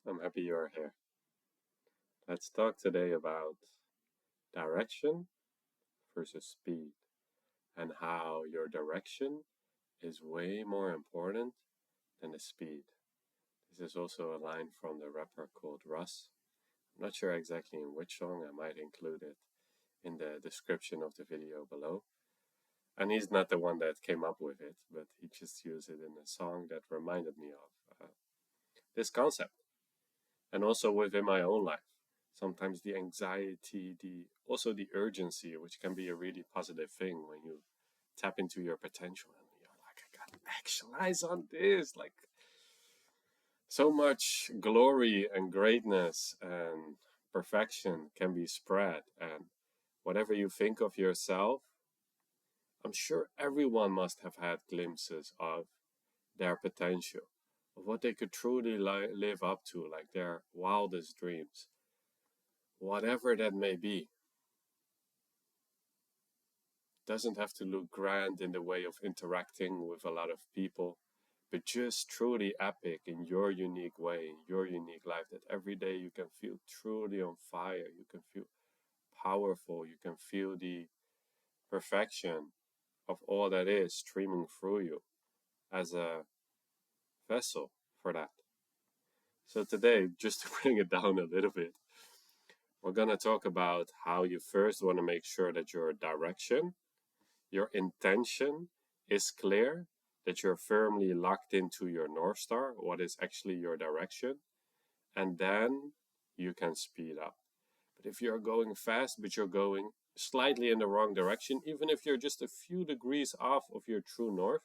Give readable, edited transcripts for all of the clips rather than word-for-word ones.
I'm happy you're here. Let's talk today about direction versus speed and how your direction is way more important than the speed. This is also a line from the rapper called Russ. I'm not sure exactly in which song, I might include it in the description of the video below. And he's not the one that came up with it, but he just used it in a song that reminded me of this concept. And also within my own life. Sometimes the anxiety, the urgency, which can be a really positive thing when you tap into your potential and you're like, I gotta actualize on this. Like so much glory and greatness and perfection can be spread. And whatever you think of yourself, I'm sure everyone must have had glimpses of their potential, of what they could truly live up to, like their wildest dreams, whatever that may be. Doesn't have to look grand in the way of interacting with a lot of people, but just truly epic in your unique way, in your unique life, that every day you can feel truly on fire, you can feel powerful, you can feel the perfection of all that is streaming through you as a vessel for that. So today, just to bring it down a little bit, we're going to talk about how you first want to make sure that your direction, your intention is clear, that you're firmly locked into your North Star, what is actually your direction, and then you can speed up. But if you're going fast, but you're going slightly in the wrong direction, even if you're just a few degrees off of your true north,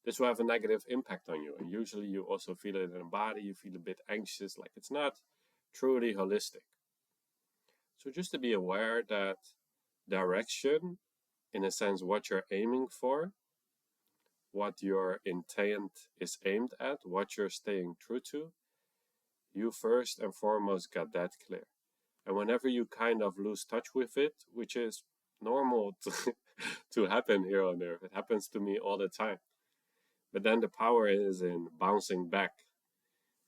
this will have a negative impact on you. And usually you also feel it in the body, you feel a bit anxious, like it's not truly holistic. So just to be aware that direction, in a sense, what you're aiming for, what your intent is aimed at, what you're staying true to, you first and foremost got that clear. And whenever you kind of lose touch with it, which is normal to happen here on Earth, it happens to me all the time. But then the power is in bouncing back,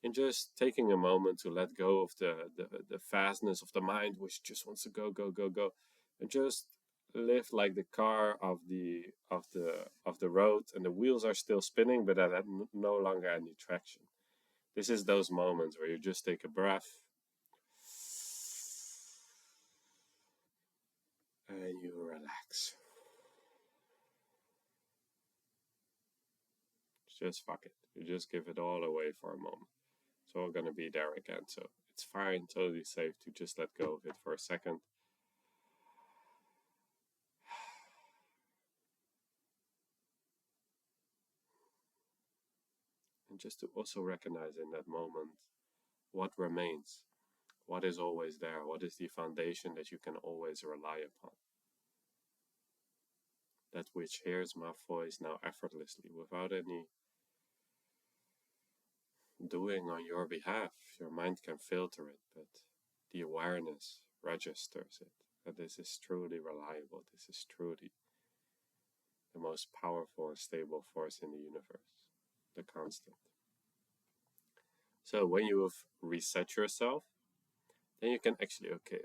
in just taking a moment to let go of the fastness of the mind, which just wants to go, go, go, go, and just live like the car of the road, and the wheels are still spinning, but that have no longer any traction. This is those moments where you just take a breath and you relax. Just fuck it. You just give it all away for a moment. It's all gonna be there again, so it's fine, totally safe to just let go of it for a second. And just to also recognize in that moment what remains, what is always there, what is the foundation that you can always rely upon. That which hears my voice now effortlessly without any doing on your behalf. Your mind can filter it, but the awareness registers it. And this is truly reliable. This is truly the most powerful and stable force in the universe, the constant. So when you have reset yourself, then you can actually, okay.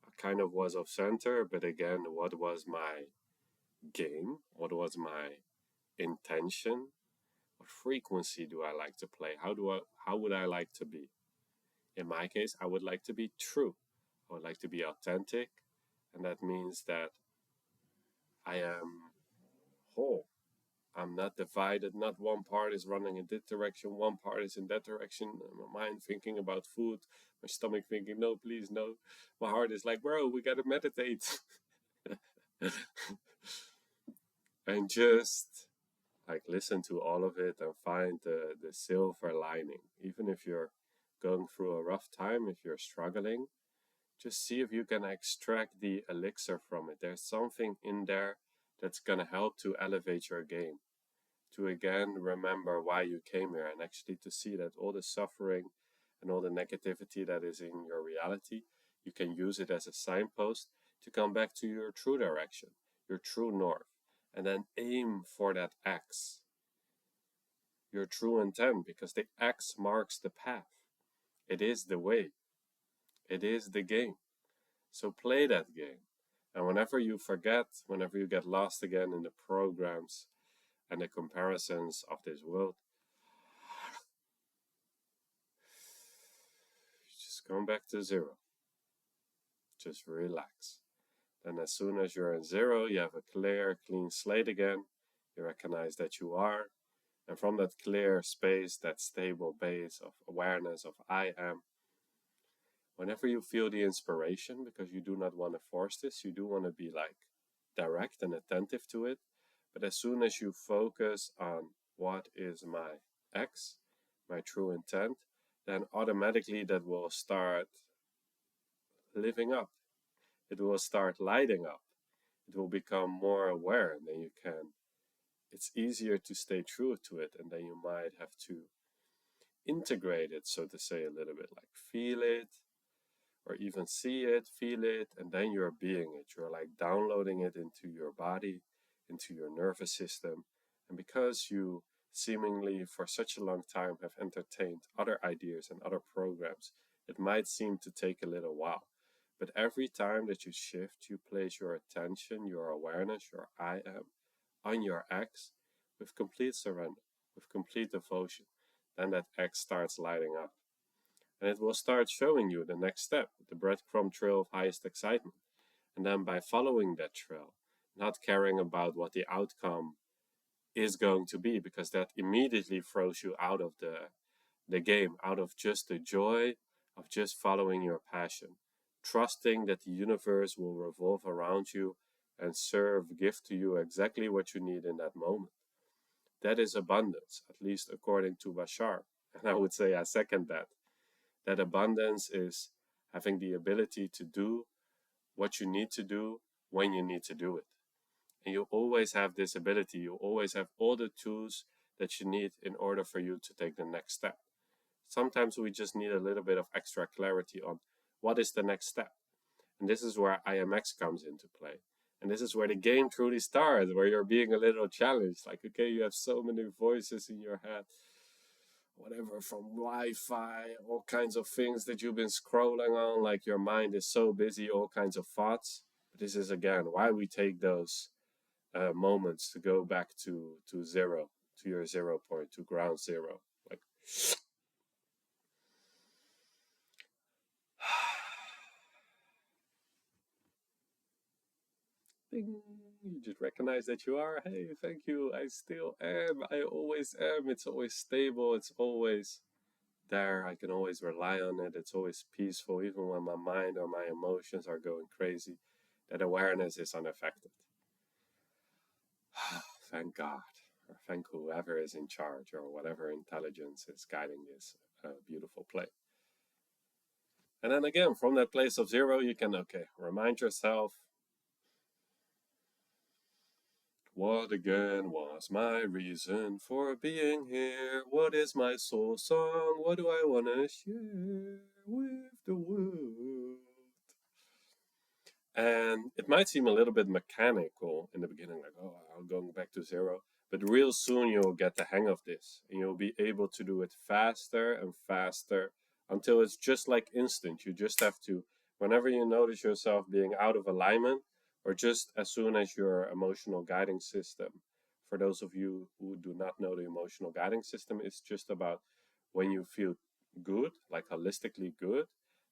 I kind of was off center, but again, what was my game? What was my intention? What frequency do I like to play? How would I like to be? In my case, I would like to be true. I would like to be authentic, and that means that I am whole. I'm not divided. Not one part is running in this direction, one part is in that direction. My mind thinking about food, my stomach thinking, no, please, no. My heart is like, bro, we gotta meditate. And just like listen to all of it and find the silver lining. Even if you're going through a rough time, if you're struggling, just see if you can extract the elixir from it. There's something in there that's gonna help to elevate your game, to again remember why you came here, and actually to see that all the suffering and all the negativity that is in your reality, you can use it as a signpost to come back to your true direction, your true north, and then aim for that X. your true intent, because the X marks the path. It is the way. It is the game. So play that game. And whenever you forget, whenever you get lost again in the programs and the comparisons of this world, just come back to zero. Just relax. Then as soon as you're in zero, you have a clear, clean slate again. You recognize that you are. And from that clear space, that stable base of awareness of I am, whenever you feel the inspiration, because you do not want to force this, you do want to be like direct and attentive to it. But as soon as you focus on what is my X, my true intent, then automatically that will start living up. It will start lighting up. It will become more aware, and then you can. It's easier to stay true to it, and then you might have to integrate it, so to say, a little bit, like feel it, or even see it, feel it, and then you're being it. You're like downloading it into your body, into your nervous system. And because you seemingly for such a long time have entertained other ideas and other programs, it might seem to take a little while. But every time that you shift, you place your attention, your awareness, your I am on your X with complete surrender, with complete devotion, then that X starts lighting up. And it will start showing you the next step, the breadcrumb trail of highest excitement. And then by following that trail, not caring about what the outcome is going to be, because that immediately throws you out of the game, out of just the joy of just following your passion, trusting that the universe will revolve around you and give to you exactly what you need in that moment. That is abundance, at least according to Bashar. And I would say I second that. That abundance is having the ability to do what you need to do when you need to do it. And you always have this ability. You always have all the tools that you need in order for you to take the next step. Sometimes we just need a little bit of extra clarity on what is the next step. And this is where IMX comes into play. And this is where the game truly starts, where you're being a little challenged. Like, okay, you have so many voices in your head, whatever, from Wi-Fi, all kinds of things that you've been scrolling on, like your mind is so busy, all kinds of thoughts. But this is again why we take those moments to go back to zero, to your 0 point, to ground zero. Like, ding, you just recognize that you are. Hey, thank you. I still am. I always am. It's always stable. It's always there. I can always rely on it. It's always peaceful, even when my mind or my emotions are going crazy. That awareness is unaffected. Thank God, or thank whoever is in charge, or whatever intelligence is guiding this beautiful play. And then again, from that place of zero, you can, okay, remind yourself, what again was my reason for being here? What is my soul song? What do I want to share with the world? And it might seem a little bit mechanical in the beginning, like, oh, I'm going back to zero. But real soon you'll get the hang of this, and you'll be able to do it faster and faster until it's just like instant. You just have to, whenever you notice yourself being out of alignment, or just as soon as your emotional guiding system, for those of you who do not know, the emotional guiding system is just about when you feel good, like holistically good,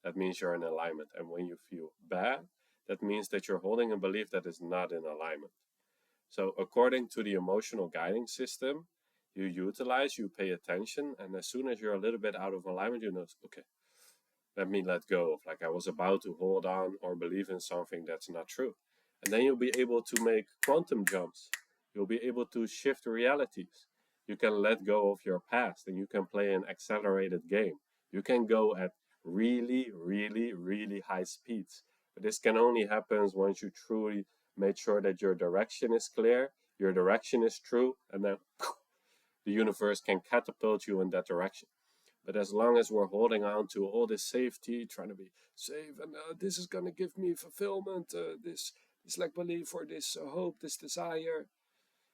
that means you're in alignment. And when you feel bad, that means that you're holding a belief that is not in alignment. So according to the emotional guiding system, you utilize, you pay attention, and as soon as you're a little bit out of alignment, you know, okay, let me let go of, like I was about to hold on or believe in something that's not true. And then you'll be able to make quantum jumps. You'll be able to shift realities. You can let go of your past, and you can play an accelerated game. You can go at really, really, really high speeds. But this can only happen once you truly make sure that your direction is clear, your direction is true, and then the universe can catapult you in that direction. But as long as we're holding on to all this safety, trying to be safe, and this is going to give me fulfillment, this like belief, or this hope, this desire,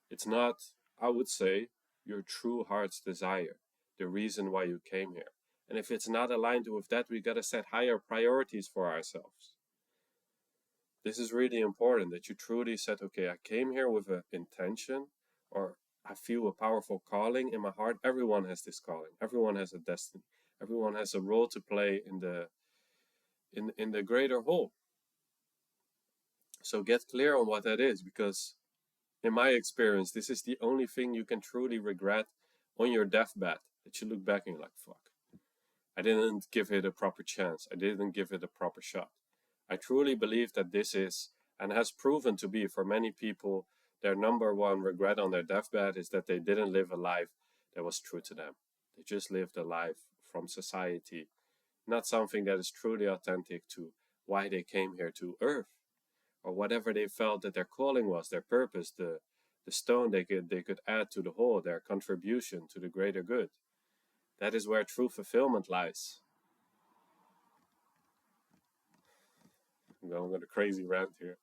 it's not, I would say, your true heart's desire, the reason why you came here. And if it's not aligned with that, we gotta set higher priorities for ourselves. This is really important that you truly said, okay, I came here with an intention, or I feel a powerful calling in my heart. Everyone has this calling. Everyone has a destiny. Everyone has a role to play in the greater whole. So get clear on what that is, because in my experience, this is the only thing you can truly regret on your deathbed. That you look back and you're like, fuck, I didn't give it a proper chance. I didn't give it a proper shot. I truly believe that this is, and has proven to be for many people, their number one regret on their deathbed is that they didn't live a life that was true to them. They just lived a life from society, not something that is truly authentic to why they came here to Earth, or whatever they felt that their calling was, their purpose, the stone they could add to the whole, their contribution to the greater good. That is where true fulfillment lies. I'm going on a crazy rant here.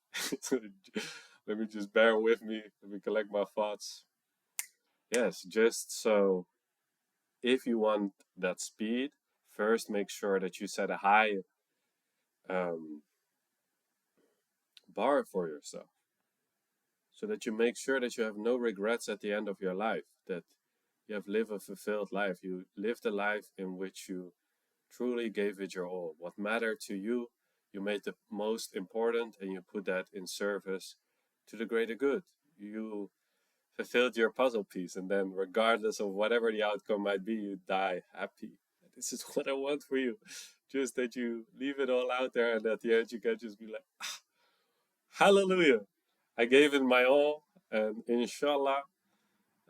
Let me just bear with me. Let me collect my thoughts. Yes, just so if you want that speed, first make sure that you set a high um, bar for yourself, so that you make sure that you have no regrets at the end of your life, that you have lived a fulfilled life. You lived a life in which you truly gave it your all. What mattered to you, you made the most important, and you put that in service to the greater good. You fulfilled your puzzle piece, and then, regardless of whatever the outcome might be, you die happy. This is what I want for you. Just that you leave it all out there, and at the end, you can just be like, ah, hallelujah. I gave it my all, and inshallah,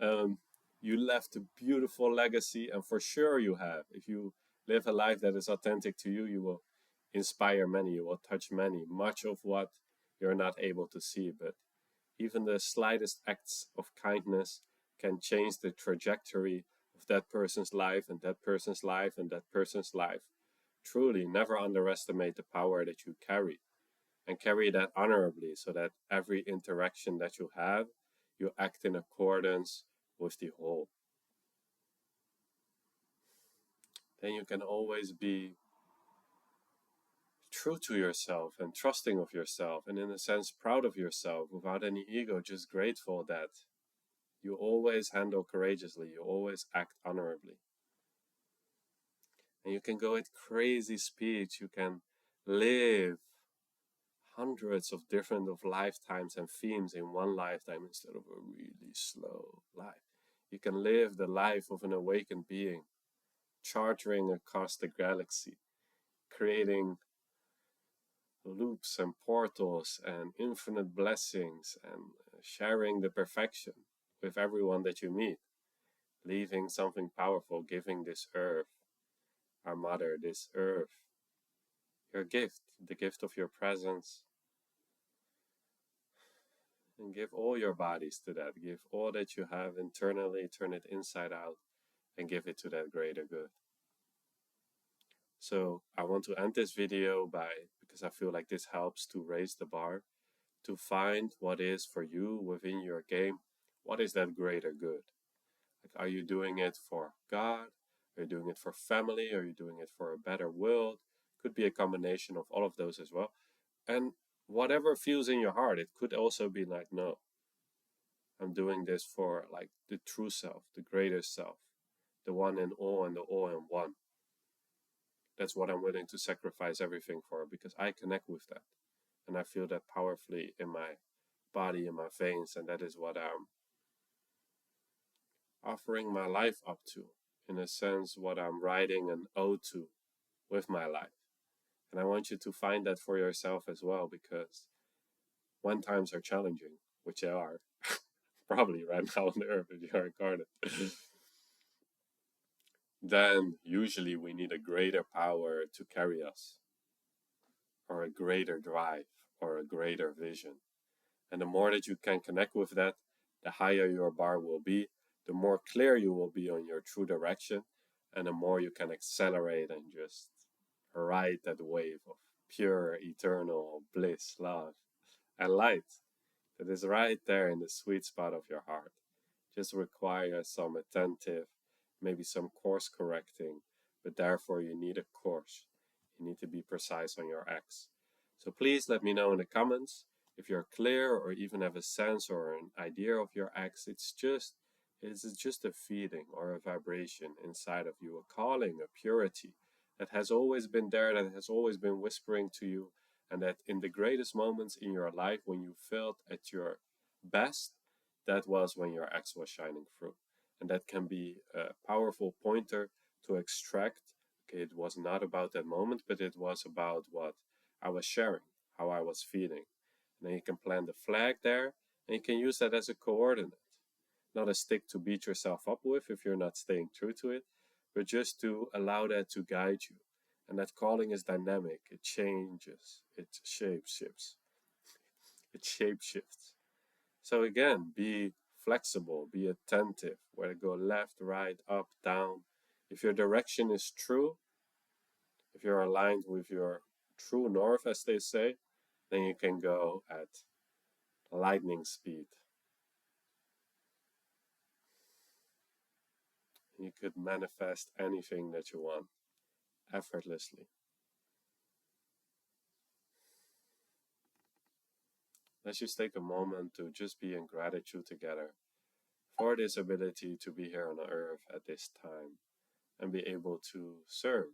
um, you left a beautiful legacy, and for sure you have. If you live a life that is authentic to you, you will inspire many, you will touch many, much of what you're not able to see. But even the slightest acts of kindness can change the trajectory of that person's life, and that person's life, and that person's life. Truly, never underestimate the power that you carry, and carry that honorably, so that every interaction that you have, you act in accordance with the whole. Then you can always be true to yourself and trusting of yourself, and in a sense proud of yourself without any ego, just grateful that you always handle courageously, you always act honorably. And you can go at crazy speeds, you can live hundreds of different of lifetimes and themes in one lifetime instead of a really slow life. You can live the life of an awakened being, chartering across the galaxy, creating loops and portals and infinite blessings, and sharing the perfection with everyone that you meet, leaving something powerful, giving this earth, our mother, this earth, your gift, the gift of your presence, and give all your bodies to that. Give all that you have internally, turn it inside out, and give it to that greater good. So I want to end this video because I feel like this helps to raise the bar, to find what is for you within your game. What is that greater good? Like, are you doing it for God? Are you doing it for family? Are you doing it for a better world? Could be a combination of all of those as well. And whatever feels in your heart, it could also be like, no, I'm doing this for like the true self, the greater self, the one in all and the all in one. That's what I'm willing to sacrifice everything for, because I connect with that. And I feel that powerfully in my body, in my veins, and that is what I'm offering my life up to. In a sense, what I'm writing an ode to with my life. And I want you to find that for yourself as well, because when times are challenging, which they are, probably right now on the earth if you are incarnate, then usually we need a greater power to carry us, or a greater drive, or a greater vision. And the more that you can connect with that, the higher your bar will be, the more clear you will be on your true direction, and the more you can accelerate and just ride that wave of pure, eternal bliss, love, and light that is right there in the sweet spot of your heart. just requires some attentive, maybe some course correcting, but therefore you need a course. You need to be precise on your acts. So please let me know in the comments if you're clear or even have a sense or an idea of your acts. It's just a feeling or a vibration inside of you, a calling, a purity that has always been there, that has always been whispering to you, and that in the greatest moments in your life when you felt at your best, that was when your ex was shining through. And that can be a powerful pointer to extract. Okay, it was not about that moment, but it was about what I was sharing, how I was feeling. And then you can plant the flag there, and you can use that as a coordinate. Not a stick to beat yourself up with if you're not staying true to it, but just to allow that to guide you. And that calling is dynamic, it changes, it shapeshifts. So again, be flexible, be attentive, where to go left, right, up, down. If your direction is true, if you're aligned with your true north, as they say, then you can go at lightning speed. You could manifest anything that you want effortlessly. Let's just take a moment to just be in gratitude together for this ability to be here on earth at this time and be able to serve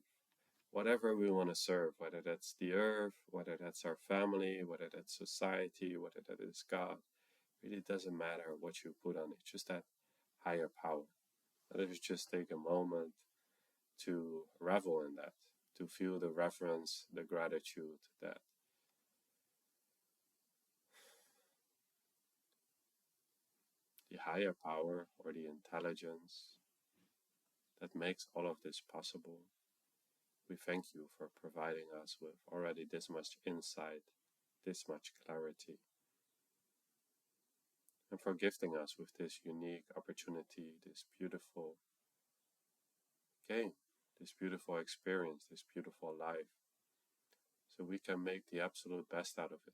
whatever we want to serve, whether that's the earth, whether that's our family, whether that's society, whether that is God. Really doesn't matter what you put on it, just that higher power. Let us just take a moment to revel in that, to feel the reverence, the gratitude that the higher power or the intelligence that makes all of this possible. We thank you for providing us with already this much insight, this much clarity, and for gifting us with this unique opportunity, this beautiful game, this beautiful experience, this beautiful life, so we can make the absolute best out of it.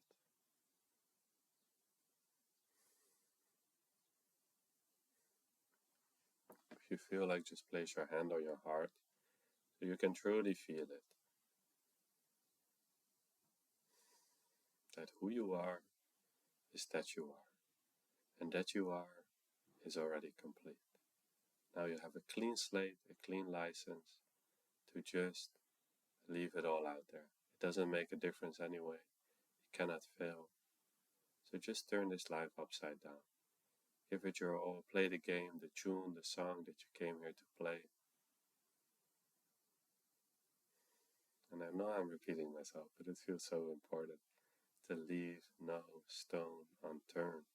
If you feel like, just place your hand on your heart so you can truly feel it, that who you are is that you are, and that you are is already complete. Now you have a clean slate, a clean license to just leave it all out there. It doesn't make a difference anyway. You cannot fail. So just turn this life upside down. Give it your all. Play the game, the tune, the song that you came here to play. And I know I'm repeating myself, but it feels so important to leave no stone unturned.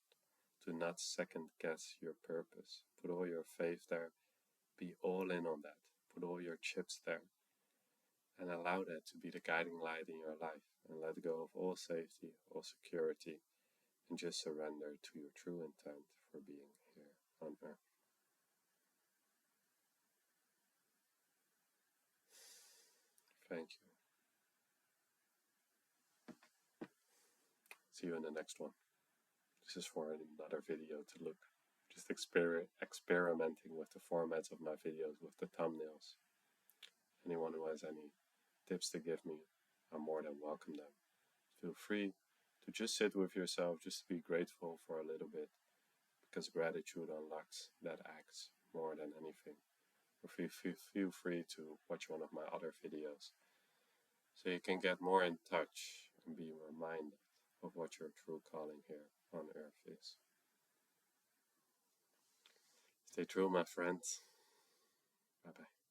Do not second guess your purpose. Put all your faith there. Be all in on that. Put all your chips there. And allow that to be the guiding light in your life. And let go of all safety, all security, and just surrender to your true intent for being here on earth. Thank you. See you in the next one. This is for another video to look. Just experimenting with the formats of my videos, with the thumbnails. Anyone who has any tips to give me, I'm more than welcome them. Feel free to just sit with yourself, just be grateful for a little bit, because gratitude unlocks that acts more than anything. Or feel free to watch one of my other videos so you can get more in touch and be reminded of what your true calling here on earth is. Stay true, my friends. Bye bye.